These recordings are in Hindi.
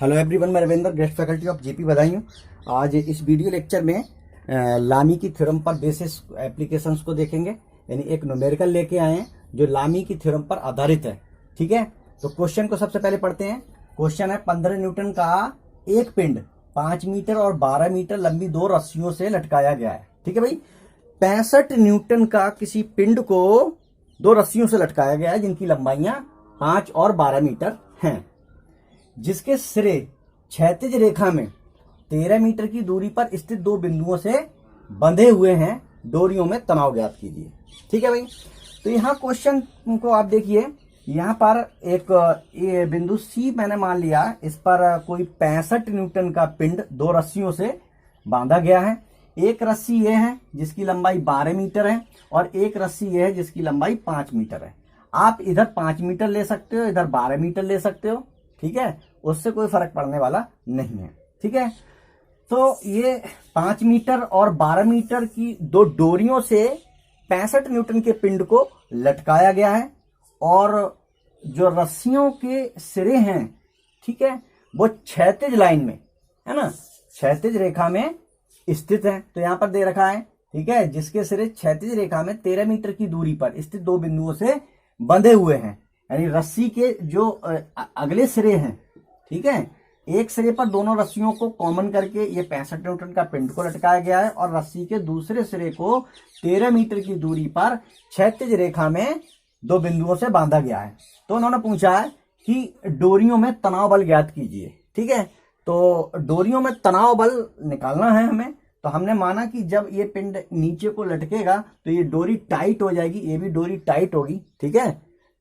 हेलो एवरीवन, मैं Ravindra, guest faculty of JP Budaun. आज इस वीडियो लेक्चर में लामी की थ्योरम पर बेसिस एप्लीकेशंस को देखेंगे। यानी एक न्यूमेरिकल लेके आए हैं जो लामी की थ्योरम पर आधारित है। ठीक है, तो क्वेश्चन को सबसे पहले पढ़ते हैं। क्वेश्चन है 15 न्यूटन का एक पिंड 5 मीटर और 12 मीटर लंबी दो रस्सियों से लटकाया गया है। ठीक है भाई, 65 न्यूटन का किसी पिंड को दो रस्सियों से लटकाया गया है जिनकी लंबाइयां 5 और 12 मीटर हैं, जिसके सिरे क्षैतिज रेखा में 13 मीटर की दूरी पर स्थित दो बिंदुओं से बंधे हुए हैं। डोरियों में तनाव ज्ञात कीजिए। ठीक है भाई, तो यहाँ क्वेश्चन को आप देखिए, यहाँ पर एक ये बिंदु सी मैंने मान लिया, इस पर कोई 65 न्यूटन का पिंड दो रस्सियों से बांधा गया है। एक रस्सी ये है जिसकी लंबाई 12 मीटर है और एक रस्सी ये है जिसकी लंबाई 5 मीटर है। आप इधर 5 मीटर ले सकते हो, इधर 12 मीटर ले सकते हो। ठीक है, उससे कोई फर्क पड़ने वाला नहीं है। ठीक है, तो ये 5 मीटर और 12 मीटर की दो डोरियों से 65 न्यूटन के पिंड को लटकाया गया है और जो रस्सियों के सिरे हैं, ठीक है, वो क्षैतिज लाइन में है ना, क्षैतिज रेखा में स्थित है। तो यहां पर दे रखा है, ठीक है, जिसके सिरे क्षैतिज रेखा में 13 मीटर की दूरी पर स्थित दो बिंदुओं से बंधे हुए हैं। यानी रस्सी के जो अगले सिरे हैं, ठीक है, एक सिरे पर दोनों रस्सियों को कॉमन करके ये 65 न्यूटन का पिंड को लटकाया गया है और रस्सी के दूसरे सिरे को 13 मीटर की दूरी पर क्षैतिज रेखा में दो बिंदुओं से बांधा गया है। तो उन्होंने पूछा है कि डोरियों में तनाव बल ज्ञात कीजिए। ठीक है, तो डोरियों में तनाव बल निकालना है हमें। तो हमने माना कि जब ये पिंड नीचे को लटकेगा तो ये डोरी टाइट हो जाएगी, ये भी डोरी टाइट होगी। ठीक है,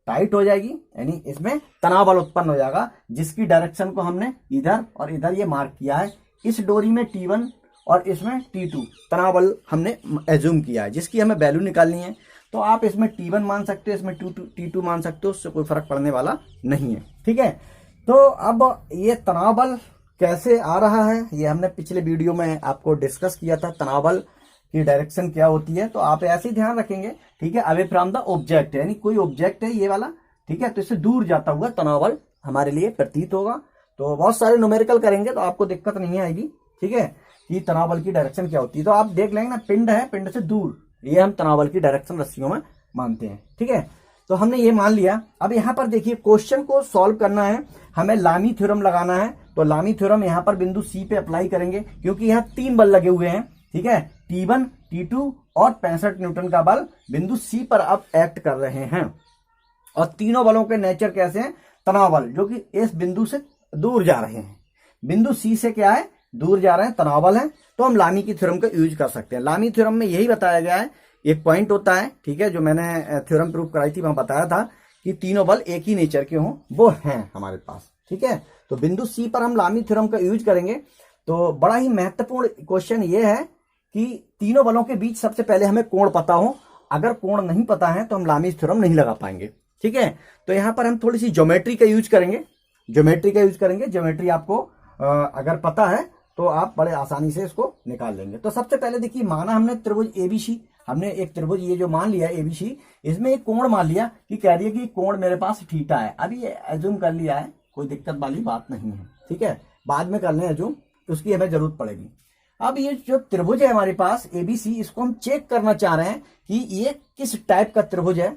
टाइट हो जाएगी, यानी इसमें तनाव बल उत्पन्न हो जाएगा, जिसकी डायरेक्शन को हमने इधर और इधर ये मार्क किया है। इस डोरी में T1 और इसमें T2 तनाव बल हमने एज्यूम किया है, जिसकी हमें वैल्यू निकालनी है। तो आप इसमें T1 मान सकते हो, इसमें T2 मान सकते हो, उससे कोई फर्क पड़ने वाला नहीं है। ठीक है, तो अब ये तनाव बल कैसे आ रहा है ये हमने पिछले वीडियो में आपको डिस्कस किया था। तनाव बल की डायरेक्शन क्या होती है, तो आप ऐसे ही ध्यान रखेंगे। ठीक है, अवे फ्रॉम द ऑब्जेक्ट, यानी कोई ऑब्जेक्ट है ये वाला, ठीक है, तो इससे दूर जाता हुआ तनाव बल हमारे लिए प्रतीत होगा। तो बहुत सारे न्यूमेरिकल करेंगे तो आपको दिक्कत नहीं आएगी। ठीक है, कि तनाव बल की डायरेक्शन क्या होती है, तो आप देख लेंगे ना, पिंड है, पिंड से दूर, ये हम तनाव बल की डायरेक्शन रस्सियों में मानते हैं। ठीक है, तो हमने ये मान लिया। अब यहाँ पर देखिए, क्वेश्चन को सॉल्व करना है, हमें लामी थ्योरम लगाना है। तो लामी थ्योरम यहाँ पर बिंदु सी पे अप्लाई करेंगे, क्योंकि यहाँ 3 बल लगे हुए हैं। ठीक है, T1, T2 और 65 न्यूटन का बल बिंदु सी पर अब एक्ट कर रहे हैं। और तीनों बलों के नेचर कैसे हैं? तनाव बल, जो कि इस बिंदु से दूर जा रहे हैं। बिंदु सी से क्या है, दूर जा रहे हैं, तनाव बल है। तो हम लामी की थ्योरम का यूज कर सकते हैं। लामी थ्योरम में यही बताया गया है, एक पॉइंट होता है, ठीक है, जो मैंने थ्योरम प्रूव कराई थी, वहां बताया था कि तीनों बल एक ही नेचर के हों, वो हैं हमारे पास। ठीक है, तो बिंदु सी पर हम लामी थ्योरम का यूज करेंगे। तो बड़ा ही महत्वपूर्ण क्वेश्चन ये है कि तीनों बलों के बीच सबसे पहले हमें कोण पता हो। अगर कोण नहीं पता है तो हम लामी थ्योरम नहीं लगा पाएंगे। ठीक है, तो यहां पर हम थोड़ी सी ज्योमेट्री का यूज करेंगे। ज्योमेट्री आपको अगर पता है तो आप बड़े आसानी से इसको निकाल लेंगे। तो सबसे पहले देखिए, माना हमने त्रिभुज एबीसी, हमने एक त्रिभुज ये जो मान लिया एबीसी, इसमें एक कोण मान लिया कि कह रही है कि कोण मेरे पास थीटा है। अभी ये एज्यूम कर लिया है, कोई दिक्कत वाली बात नहीं है। ठीक है, बाद में कर लें एज्यूम, तो उसकी हमें जरूरत पड़ेगी। अब ये जो त्रिभुज है हमारे पास एबीसी, इसको हम चेक करना चाह रहे हैं कि ये किस टाइप का त्रिभुज है।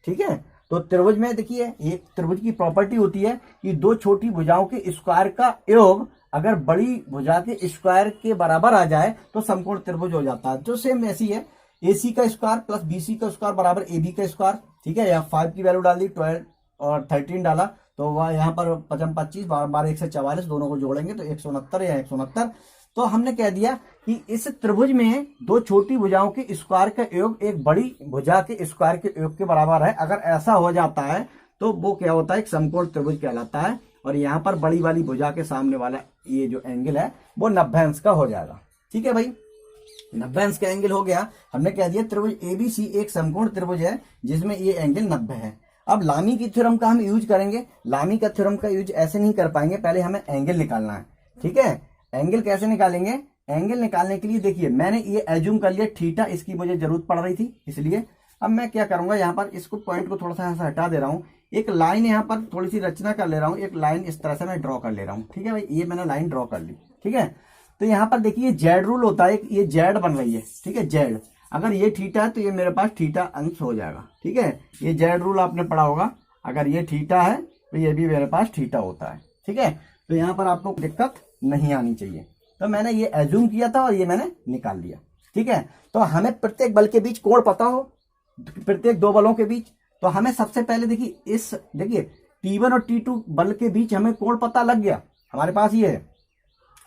ठीक है, तो त्रिभुज में देखिए, एक त्रिभुज की प्रॉपर्टी होती है कि दो छोटी भुजाओं के स्क्वायर का योग अगर बड़ी भुजा के स्क्वायर के बराबर आ जाए तो समकोण त्रिभुज हो जाता है। जो सेम ऐसी है, AC का स्क्वायर प्लस BC का स्क्वायर बराबर AB का स्क्वायर। ठीक है, यहाँ 5 की वैल्यू डाल दी, 12 और 13 डाला, तो वह यहाँ पर 5 25 12 1 से 44, दोनों को जोड़ेंगे तो 169 या 169। तो हमने कह दिया कि इस त्रिभुज में दो छोटी भुजाओं के स्क्वायर का योग एक बड़ी भुजा के स्क्वायर के योग के बराबर है। अगर ऐसा हो जाता है तो वो क्या होता है, एक समकोण त्रिभुज कहलाता है। और यहाँ पर बड़ी वाली भुजा के सामने वाला ये जो एंगल है वो 90 अंश का हो जाएगा। ठीक है भाई, 90 अंश का एंगल हो गया। हमने कह दिया त्रिभुज एबीसी एक समकोण त्रिभुज है जिसमें ये एंगल 90 है। अब लामी की थ्योरम का हम यूज करेंगे। लामी का थ्योरम का यूज ऐसे नहीं कर पाएंगे, पहले हमें एंगल निकालना है। ठीक है, एंगल कैसे निकालेंगे? एंगल निकालने के लिए देखिए, मैंने ये एज्यूम कर लिया थीटा, इसकी मुझे जरूरत पड़ रही थी, इसलिए अब मैं क्या करूंगा, यहाँ पर इसको पॉइंट को थोड़ा सा हटा दे रहा हूं। एक लाइन यहाँ पर थोड़ी सी रचना कर ले रहा हूँ, एक लाइन इस तरह से मैं ड्रॉ कर ले रहा हूँ। ठीक है भाई, ये मैंने लाइन ड्रॉ कर ली। ठीक है, तो यहाँ पर देखिए जेड रूल होता है, ये जेड बन रही है। ठीक है, जेड, अगर ये थीटा है तो ये मेरे पास थीटा अंश हो जाएगा। ठीक है, ये जेड रूल आपने पढ़ा होगा, अगर ये थीटा है तो ये भी मेरे पास थीटा होता है। ठीक है, तो यहाँ पर आपको दिक्कत नहीं आनी चाहिए। तो मैंने ये एज्यूम किया था और ये मैंने निकाल लिया। ठीक है, तो हमें प्रत्येक बल के बीच कोण पता हो, प्रत्येक दो बलों के बीच, तो हमें सबसे पहले देखिए T1 और T2 बल के बीच हमें कोण पता लग गया, हमारे पास ये है।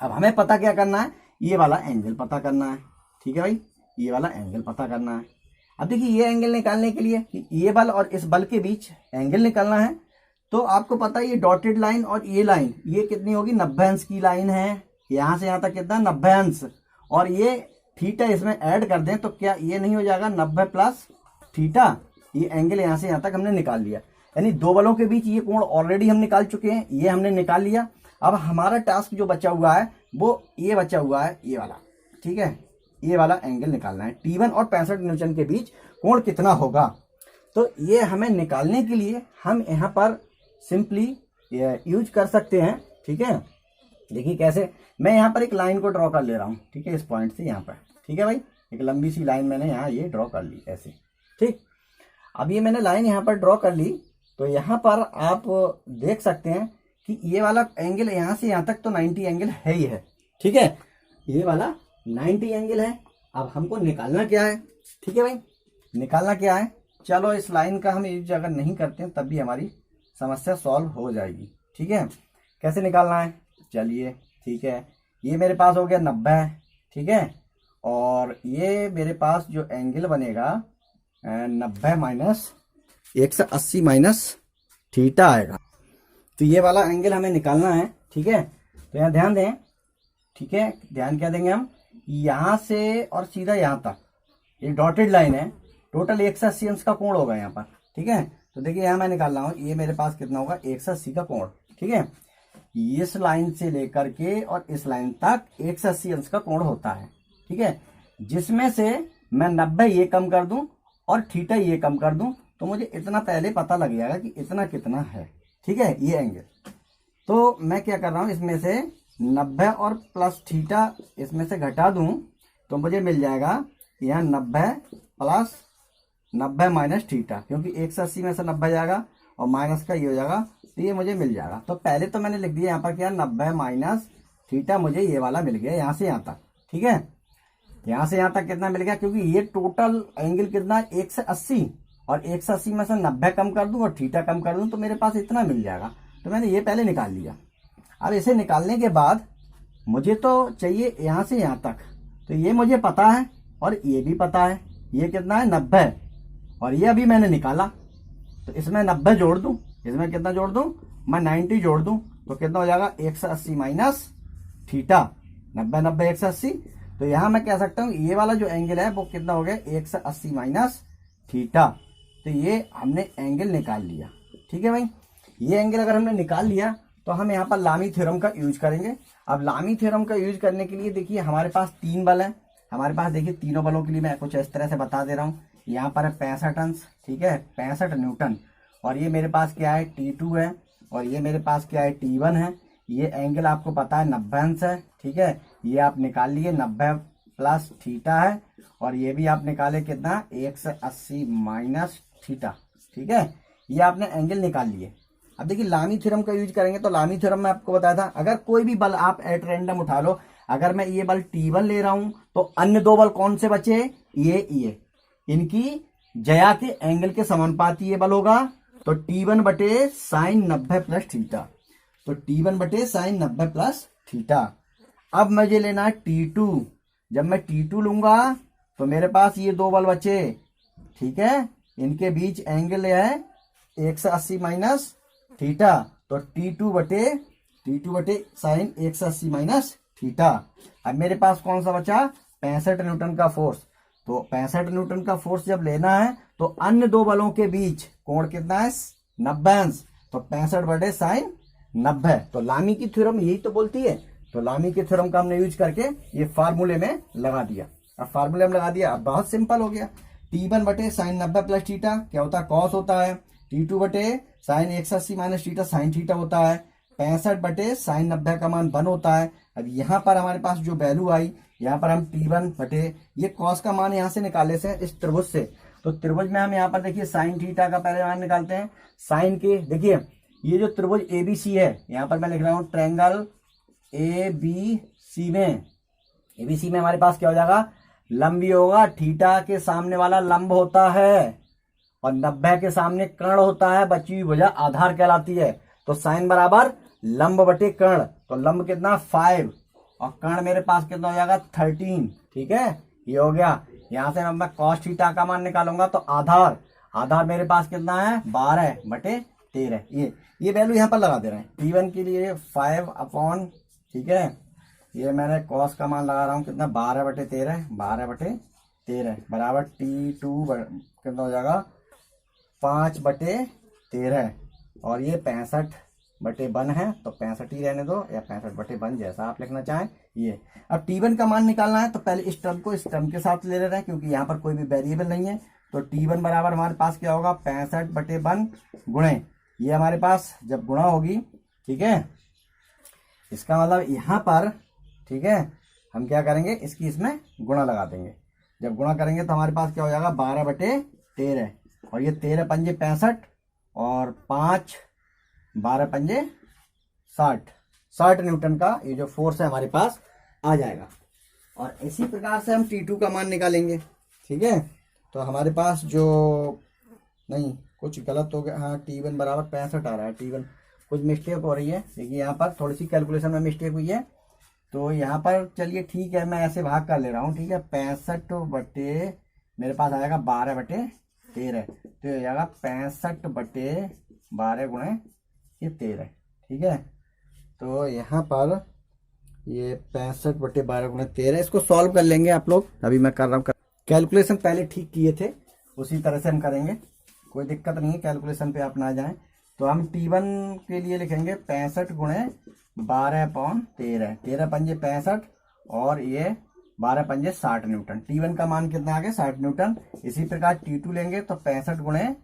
अब हमें पता क्या करना है, ये वाला एंगल पता करना है। ठीक है भाई, ये वाला एंगल पता करना है। अब देखिए ये एंगल निकालने के लिए कि ये बल और इस बल के बीच एंगल निकालना है, तो आपको पता है ये डॉटेड लाइन और ये लाइन ये कितनी होगी, 90 अंश की लाइन है। यहां से यहां तक कितना, 90 अंश, और ये थीटा इसमें ऐड कर दें तो क्या ये नहीं हो जाएगा 90 प्लस थीटा। ये एंगल यहां से यहां तक हमने निकाल लिया, यानी दो बलों के बीच ये कोण ऑलरेडी हम निकाल चुके हैं, ये हमने निकाल लिया। अब हमारा टास्क जो बचा हुआ है वो ये बचा हुआ है, ये वाला। ठीक है, ये वाला एंगल निकालना है। T1 और 65 न्यूटन के बीच कोण कितना होगा, तो ये हमें निकालने के लिए हम यहाँ पर सिंपली यूज कर सकते हैं। ठीक है, देखिए कैसे, मैं यहाँ पर एक लाइन को ड्रॉ कर ले रहा हूँ। ठीक है, इस पॉइंट से यहाँ पर। ठीक है भाई, एक लंबी सी लाइन मैंने यहाँ ये ड्रॉ कर ली ऐसे। ठीक, अब ये मैंने लाइन यहाँ पर ड्रॉ कर ली, तो यहाँ पर आप देख सकते हैं कि ये वाला एंगल यहाँ से यहाँ तक तो 90 एंगल है ही है। ठीक है, ये वाला 90 एंगल है। अब हमको निकालना क्या है, ठीक है भाई, निकालना क्या है, चलो इस लाइन का हम यूज अगर नहीं करते हैं तब भी हमारी समस्या सॉल्व हो जाएगी। ठीक है, कैसे निकालना है, चलिए ठीक है, ये मेरे पास हो गया 90। ठीक है, और ये मेरे पास जो एंगल बनेगा 90 माइनस 180 माइनस थीटा आएगा। तो ये वाला एंगल हमें निकालना है। ठीक है, तो यहाँ ध्यान दें। ठीक है, ध्यान क्या देंगे हम, यहां से और सीधा यहां तक ये डॉटेड लाइन है, टोटल 180 अंश का कोण होगा यहाँ पर। ठीक है, तो देखिए यहाँ मैं निकाल रहा हूँ, ये मेरे पास कितना होगा, 180 का कोण। ठीक है, इस लाइन से लेकर के और इस लाइन तक 180 अंश का कोण होता है। ठीक है, जिसमें से मैं 90 ये कम कर दूं और थीटा ये कम कर दूं, तो मुझे इतना पहले पता लग जाएगा कि इतना कितना है। ठीक है, ये एंगल, तो मैं क्या कर रहा हूं, इसमें से 90 और प्लस थीटा इसमें से घटा दूं तो मुझे मिल जाएगा यहाँ 90 प्लस 90 माइनस थीटा, क्योंकि 180 में से 90 जाएगा और माइनस का ये हो जाएगा, तो ये मुझे मिल जाएगा। तो पहले तो मैंने लिख दिया यहाँ पर क्या, 90 माइनस थीटा, मुझे ये वाला मिल गया यहाँ से यहाँ तक। ठीक है, यहाँ से यहाँ तक कितना मिल गया, क्योंकि ये टोटल एंगल कितना 180, और 180 में से 90 कम कर दूं और थीटा कम कर दूं तो मेरे पास इतना मिल जाएगा। तो मैंने ये पहले निकाल लिया। अब इसे निकालने के बाद मुझे तो चाहिए यहाँ से यहाँ तक, तो ये मुझे पता है और ये भी पता है, ये कितना है 90, और ये अभी मैंने निकाला। तो इसमें 90 जोड़ दूं, इसमें कितना जोड़ दूं, मैं 90 जोड़ दूं, तो कितना हो जाएगा 180 माइनस थीटा, 90 90 180। तो यहां मैं कह सकता हूं ये वाला जो एंगल है वो कितना हो गया, 180 माइनस थीटा। तो ये हमने एंगल निकाल लिया। ठीक है भाई, ये एंगल अगर हमने निकाल लिया तो हम यहाँ पर लामी थ्योरम का यूज करेंगे। अब लामी थ्योरम का यूज करने के लिए देखिए हमारे पास 3 बल है, हमारे पास देखिए तीनों बलों के लिए मैं कुछ इस तरह से बता दे रहा हूँ। यहाँ पर है 65 अंश, ठीक है 65 न्यूटन, और ये मेरे पास क्या है T2 है, और ये मेरे पास क्या है T1 है। ये एंगल आपको पता है 90 अंश है। ठीक है, ये आप निकाल लिए 90 प्लस थीटा है, और ये भी आप निकाले कितना 180 माइनस थीटा। ठीक है, ये आपने एंगल निकाल लिए। अब देखिए लामी थ्योरम का यूज करेंगे, तो लामी थ्योरम में आपको बताया था अगर कोई भी बल आप एट रैंडम उठा लो, अगर मैं ये बल T1 ले रहा हूं तो अन्य 2 बल कौन से बचे, ये इनकी जया के एंगल के समानुपाती ये बल होगा। तो T1 बटे साइन 90 प्लस थीटा, तो T1 बटे साइन 90 प्लस थीटा। अब मुझे लेना है T2, जब मैं T2 लूंगा तो मेरे पास ये 2 बल बचे। ठीक है, इनके बीच एंगल है 180 माइनस थीटा, तो T2 बटे साइन 180 माइनस थीटा। अब मेरे पास कौन सा बचा, 65 न्यूटन का फोर्स। तो 65 न्यूटन का फोर्स जब लेना है तो अन्य 2 बलों के बीच कोण कितना है 90 अंश, तो 65 बटे साइन 90। तो लामी की थ्योरम यही तो बोलती है। तो लामी के थ्योरम का हमने यूज करके ये फार्मूले में लगा दिया। अब फार्मूले में लगा दिया, अब बहुत सिंपल हो गया। T1 बटे साइन 90 प्लस थीटा क्या होता है, कॉस होता है। T2 बटे sine 180 minus theta sine theta होता है, 65/sin90 का मान 1 होता है। अब यहाँ पर हमारे पास जो वैल्यू आई, यहाँ पर हम T1 ये कॉस का मान यहाँ से निकाले से इस त्रिभुज से, तो त्रिभुज में हम यहाँ पर देखिए साइन थीटा का पहले मान निकालते हैं। साइन के देखिए ये जो त्रिभुज ABC है, यहाँ पर मैं लिख रहा हूँ ट्रायंगल ABC में हमारे पास क्या हो जाएगा, लंबी होगा, थीटा के सामने वाला लंब होता है और 90 के सामने कर्ण होता है, बची हुई भुजा आधार कहलाती है। तो साइन बराबर लंब बटे कर्ण, तो लंब कितना 5 और कर्ण मेरे पास कितना हो जाएगा 13। ठीक है, ये हो गया। यहां से मैं कॉस थीटा का मान निकालूंगा तो आधार मेरे पास कितना है 12/13। ये वैल्यू यहाँ पर लगा दे रहे हैं। T1 के लिए 5 ठीक है, ये मैंने कॉस का मान लगा रहा हूँ कितना 12/13 बराबर T2 कितना हो जाएगा 5/13 और ये 65/1 है, तो 65 ही रहने दो या 65/1 जैसा आप लिखना चाहें। ये अब T1 का मान निकालना है तो पहले इस टर्म को इस टर्म के साथ ले रहे हैं क्योंकि यहाँ पर कोई भी वेरिएबल नहीं है। तो T1 बराबर हमारे पास क्या होगा 65/1 गुणे ये हमारे पास जब गुणा होगी, ठीक है, इसका मतलब यहाँ पर, ठीक है, हम क्या करेंगे इसकी इसमें गुणा लगा देंगे। जब गुणा करेंगे तो हमारे पास क्या हो जाएगा 12/13 और ये 13 पंजे 65 और 5 12 पंजे 60 न्यूटन का ये जो फोर्स है हमारे पास आ जाएगा। और इसी प्रकार से हम T2 का मान निकालेंगे। ठीक है, तो हमारे पास जो नहीं कुछ गलत हो गया, हाँ T1 बराबर 65 आ रहा है। T1 कुछ मिस्टेक हो रही है, देखिए यहाँ पर थोड़ी सी कैलकुलेशन में मिस्टेक हुई है। तो यहाँ पर चलिए ठीक है, मैं ऐसे भाग कर ले रहा हूँ। ठीक है, 65 मेरे पास आएगा 12/13, तो ये जाएगा 65/12 गुणे ये 13। ठीक है, तो यहाँ पर ये 65/12 गुणे 13, इसको सॉल्व कर लेंगे आप लोग। अभी मैं कर रहा हूँ, कैलकुलेशन पहले ठीक किए थे उसी तरह से हम करेंगे, कोई दिक्कत नहीं है, कैलकुलेशन पे आप ना जाएं। तो हम T1 के लिए लिखेंगे 65 गुणे 12/13, 13 पंजे 65 और ये 12 पंजे 60 न्यूटन। T1 का मान कितना आ गया 60 न्यूटन। इसी प्रकार T2 लेंगे तो 65 गुणे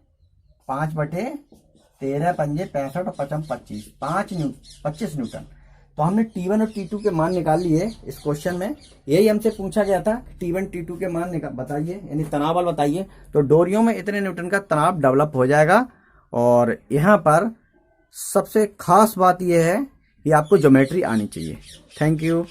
5/13 पंजे 65 और 25 25 न्यूटन। तो हमने T1 और T2 के मान निकाल लिए इस क्वेश्चन में। यही हमसे पूछा गया था T1 T2 के मान बताइए, यानी तनाव बल बताइए। तो डोरियों में इतने न्यूटन का तनाव डेवलप हो जाएगा। और यहाँ पर सबसे खास बात यह है कि आपको ज्योमेट्री आनी चाहिए। Thank you.